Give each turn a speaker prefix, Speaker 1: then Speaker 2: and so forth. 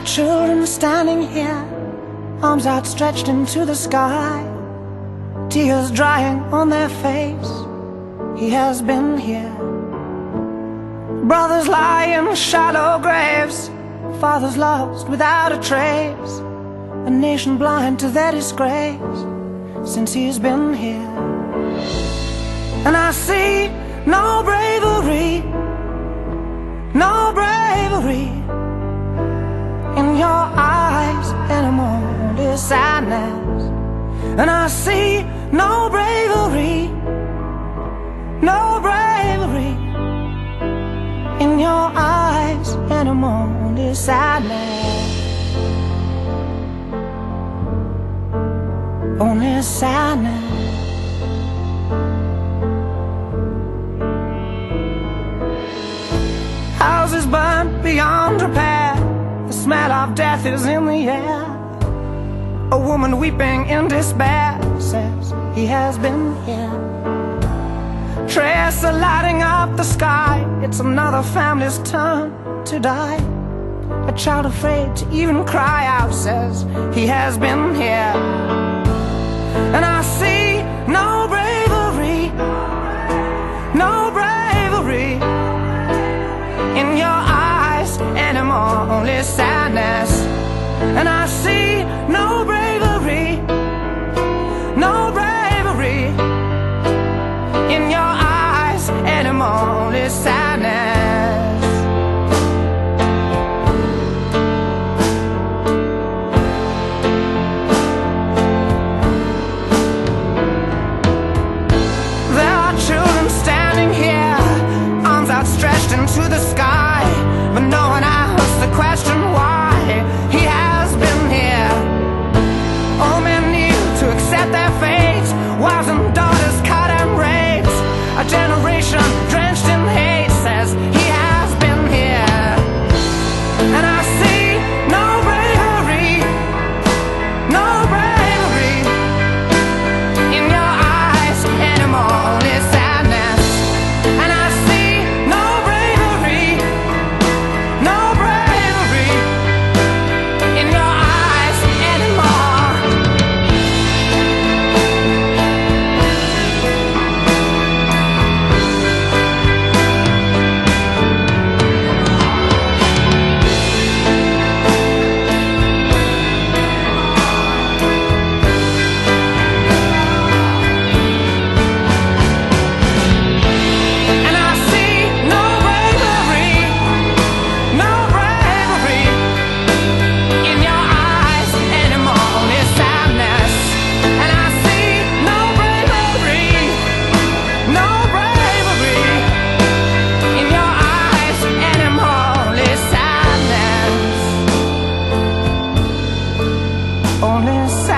Speaker 1: children standing here, arms outstretched into the sky, tears drying on their face. He has been here. Brothers lie in shallow graves, fathers lost without a trace, a nation blind to their disgrace since he's been here. And I see no bravery, no bravery in your eyes anymore, only sadness. And I see no bravery, no bravery in your eyes anymore, only sadness, only sadness. Houses burnt beyond repair, the smell of death is in the air. A woman weeping in despair says he has been here. Trails are lighting up the sky, it's another family's turn to die. A child afraid to even cry out says he has been here. And I see no bravery, no bravery in your eyes anymore, only sadness. And I see no bravery, no bravery in your eyes anymore, only sadness. There are children standing here, arms outstretched into the sky, but no one asks the question why he has been here. All men need to accept their fate, wives and daughters cut and raped. A generation drenched in hate says he has been here. And I see no bravery, no bravery in your eyes anymore, only sadness. And I see no bravery, no bravery in your eyes anymore. And I see no bravery, no bravery in your eyes anymore, only sadness. And I see no bravery, no bravery in your eyes anymore, only sadness, only sadness.